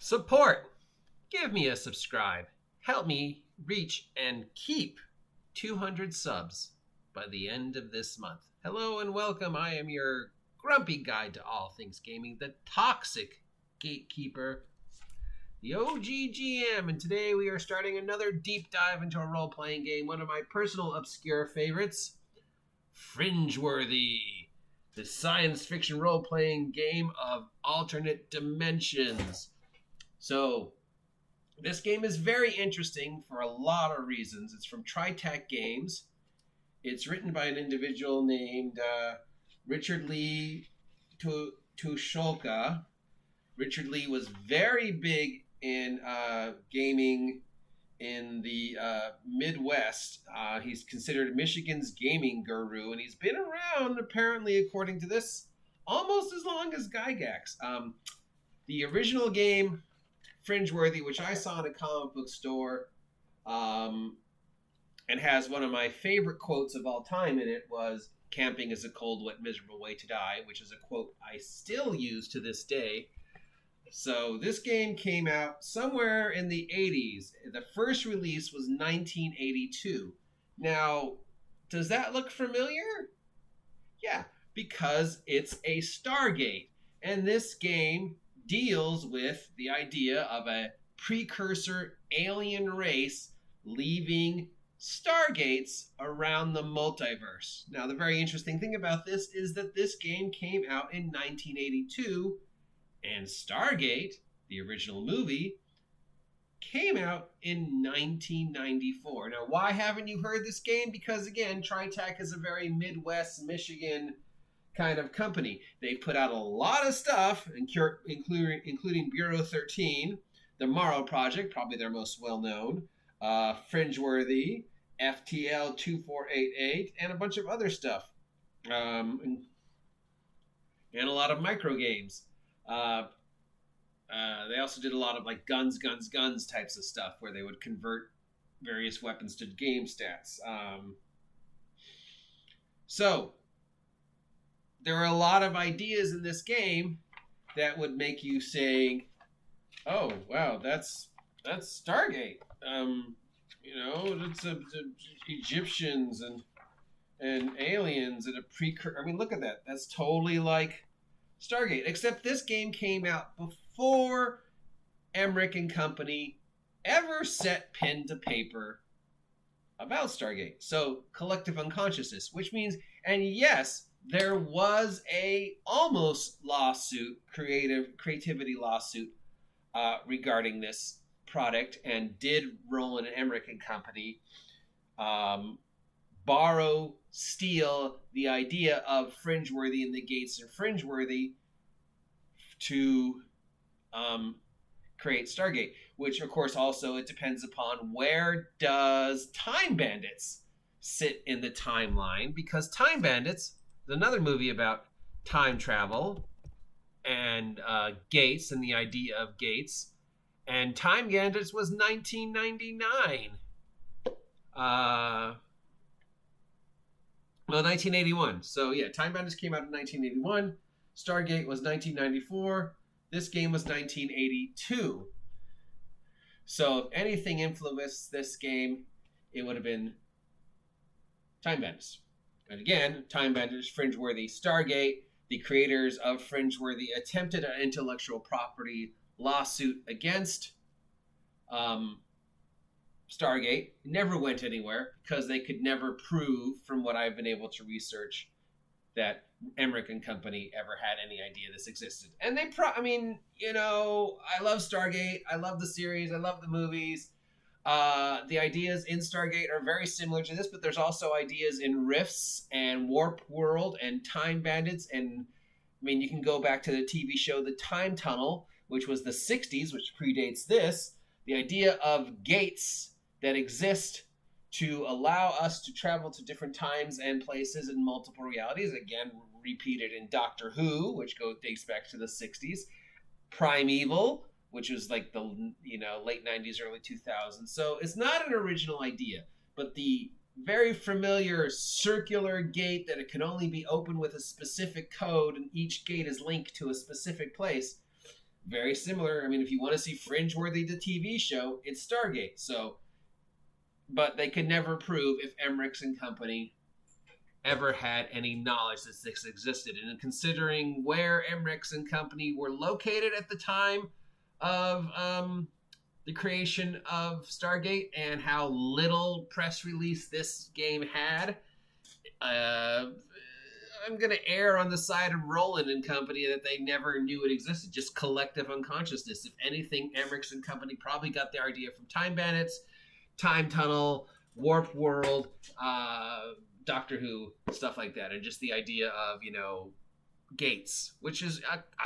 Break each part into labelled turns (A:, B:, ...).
A: Support. Give me a subscribe. Help me reach and keep 200 subs by the end of this month. Hello and welcome. I am your grumpy guide to all things gaming, the toxic gatekeeper, the OGGM, and today we are starting another deep dive into a role-playing game, one of my personal obscure favorites, Fringeworthy, the science fiction role-playing game of alternate dimensions. So, this game is very interesting for a lot of reasons. It's from TriTac Games. It's written by an individual named Richard Lee Tusholka. Richard Lee was very big in gaming in the Midwest. He's considered Michigan's gaming guru, and he's been around, apparently, according to this, almost as long as Gygax. The original game, Fringeworthy, which I saw in a comic book store, and has one of my favorite quotes of all time in it, was, "Camping is a cold, wet, miserable way to die," which is a quote I still use to this day. So this game came out somewhere in the 80s. The first release was 1982. Now, does that look familiar? Yeah, because it's a Stargate. And this game deals with the idea of a precursor alien race leaving Stargates around the multiverse. Now, the very interesting thing about this is that this game came out in 1982, and Stargate, the original movie, came out in 1994. Now, why haven't you heard this game? Because, again, TriTac is a very Midwest Michigan kind of company. They put out a lot of stuff, including Bureau 13, the Morrow Project, probably their most well-known, Fringeworthy, FTL 2488, and a bunch of other stuff, and a lot of micro games. They also did a lot of like guns types of stuff where they would convert various weapons to game stats. So there are a lot of ideas in this game that would make you say, "Oh, wow, that's Stargate." It's Egyptians and aliens and a precursor. I mean, look at that. That's totally like Stargate, except this game came out before Emmerich and Company ever set pen to paper about Stargate. So, collective unconsciousness, which means, and yes, there was a almost lawsuit, creativity lawsuit, regarding this product, and did Roland and Emmerich and Company steal the idea of Fringeworthy and the Gates and Fringeworthy to create Stargate, which of course also it depends upon where does Time Bandits sit in the timeline, because Time Bandits is another movie about time travel and gates and the idea of gates, and Time Bandits was 1999. 1981. So yeah, Time Bandits came out in 1981. Stargate was 1994. This game was 1982. So if anything influenced this game, it would have been Time Bandits. And again, Time Bandits, Fringeworthy, Stargate. The creators of Fringeworthy attempted an intellectual property lawsuit against Stargate. Never went anywhere because they could never prove, from what I've been able to research, that Emmerich and Company ever had any idea this existed. And I love Stargate. I love the series. I love the movies. The ideas in Stargate are very similar to this, but there's also ideas in Rifts and Warp World and Time Bandits. And you can go back to the TV show The Time Tunnel, which was the 60s, which predates this. The idea of gates that exist to allow us to travel to different times and places in multiple realities. Again, repeated in Doctor Who, which dates back to the 60s. Primeval, which was like the late 90s, early 2000s. So it's not an original idea, but the very familiar circular gate that it can only be opened with a specific code, and each gate is linked to a specific place. very similar. I mean, if you want to see Fringeworthy, the TV show, it's Stargate. So, but they could never prove if Emmerichs and Company ever had any knowledge that this existed. And considering where Emmerichs and Company were located at the time of the creation of Stargate and how little press release this game had, I'm going to err on the side of Roland and Company that they never knew it existed. Just collective unconsciousness. If anything, Emmerichs and Company probably got their idea from Time Bandits, Time Tunnel, Warp World, Doctor Who, stuff like that, and just the idea of, gates, which is,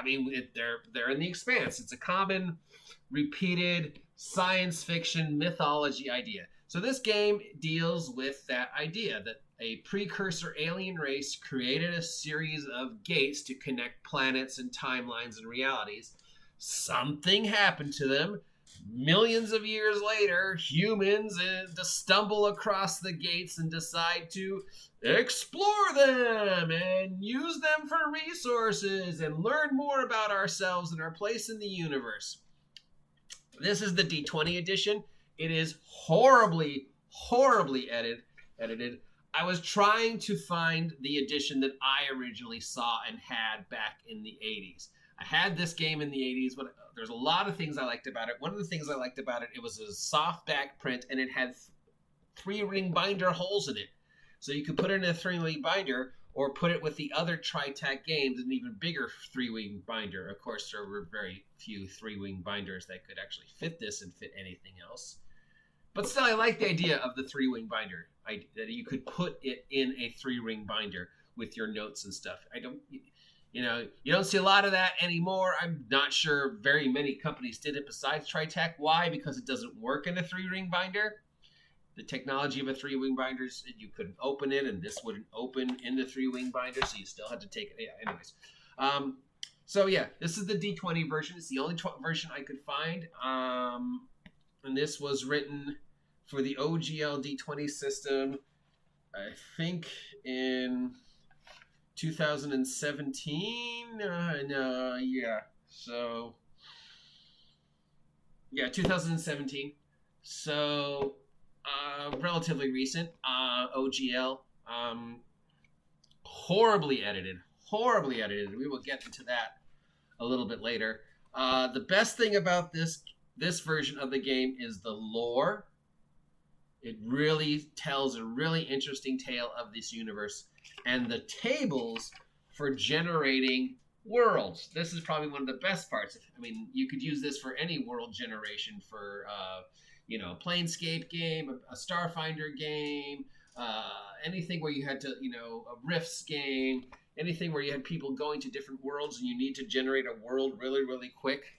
A: they're in the Expanse. It's a common, repeated science fiction mythology idea. So this game deals with that idea that a precursor alien race created a series of gates to connect planets and timelines and realities. Something happened to them. Millions of years later, humans stumble across the gates and decide to explore them and use them for resources and learn more about ourselves and our place in the universe. This is the D20 edition. It is horribly, horribly edited. I was trying to find the edition that I originally saw and had back in the 80s. I had this game in the 80s, but there's a lot of things I liked about it. One of the things I liked about it, it was a soft back print, and it had 3-ring binder holes in it. So you could put it in a 3-ring binder or put it with the other TriTac games in an even bigger 3-ring binder. Of course, there were very few 3-ring binders that could actually fit this and fit anything else. But still, I like the idea of the 3-ring binder, that you could put it in a 3-ring binder with your notes and stuff. You don't see a lot of that anymore. I'm not sure very many companies did it besides TriTac. Why? Because it doesn't work in a 3-ring binder. The technology of a 3-ring binder, you couldn't open it, and this wouldn't open in the 3-ring binder, so you still had to take it. Yeah, anyways. This is the D20 version. It's the only version I could find. And this was written for the OGL D20 system, I think in 2017. 2017. So relatively recent. OGL, horribly edited. We will get into that a little bit later. The best thing about this version of the game is the lore. It really tells a really interesting tale of this universe, and the tables for generating worlds. This is probably one of the best parts. I mean, you could use this for any world generation for, Planescape game, a Starfinder game, anything where you had to, a Rifts game, anything where you had people going to different worlds and you need to generate a world really, really quick.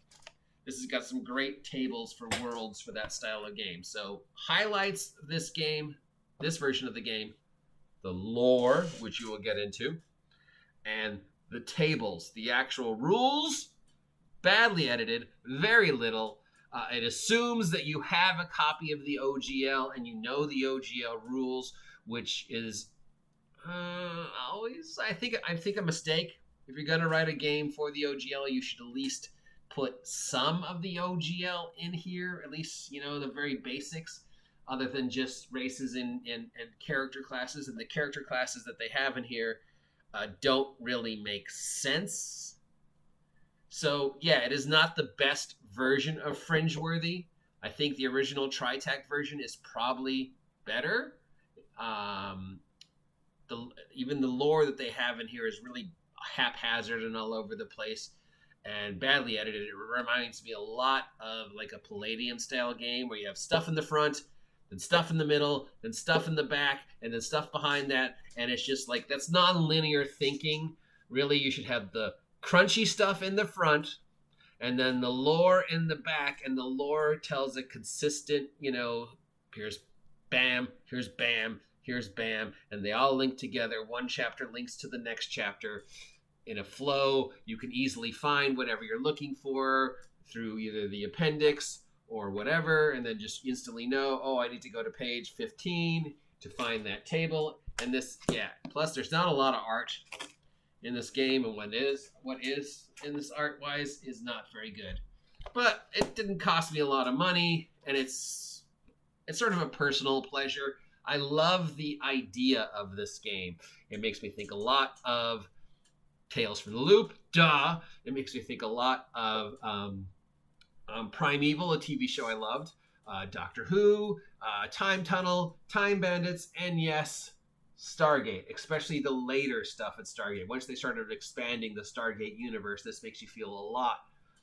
A: This has got some great tables for worlds for that style of game. So highlights this game, this version of the game, the lore, which you will get into, and the tables, the actual rules, badly edited, very little. It assumes that you have a copy of the OGL and you know the OGL rules, which is always, I think, a mistake. If you're going to write a game for the OGL, you should at least put some of the OGL in here, at least, the very basics, other than just races and character classes. And the character classes that they have in here don't really make sense. So, yeah, it is not the best version of Fringeworthy. I think the original TriTac version is probably better. Even the lore that they have in here is really haphazard and all over the place and badly edited. It reminds me a lot of like a Palladium style game where you have stuff in the front, then stuff in the middle, then stuff in the back, and then stuff behind that. And it's just like, that's non-linear thinking. Really, you should have the crunchy stuff in the front and then the lore in the back. And the lore tells a consistent, here's bam, here's bam, here's bam. And they all link together. One chapter links to the next chapter. In a flow, you can easily find whatever you're looking for through either the appendix or whatever, and then just instantly know, I need to go to page 15 to find that table. And this, plus there's not a lot of art in this game, and what is in this art-wise is not very good. But it didn't cost me a lot of money, and it's sort of a personal pleasure. I love the idea of this game. It makes me think a lot of Tales from the Loop. Duh. It makes me think a lot of Primeval, a TV show I loved. Doctor Who, Time Tunnel, Time Bandits, and yes, Stargate, especially the later stuff at Stargate. Once they started expanding the Stargate universe, this makes you feel a lot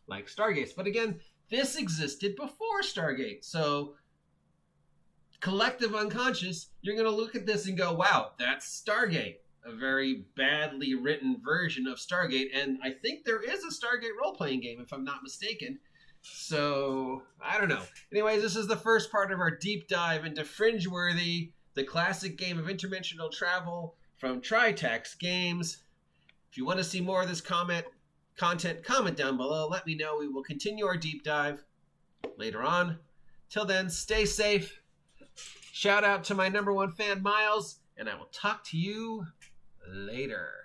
A: like Stargates. But again, this existed before Stargate. So, collective unconscious, you're going to look at this and go, wow, that's Stargate. A very badly written version of Stargate. And I think there is a Stargate role-playing game, if I'm not mistaken. So, I don't know. Anyways, this is the first part of our deep dive into Fringeworthy, the classic game of interdimensional travel from Tritex Games. If you want to see more of this content, comment down below. Let me know. We will continue our deep dive later on. Till then, stay safe. Shout out to my #1 fan, Myles, and I will talk to you later.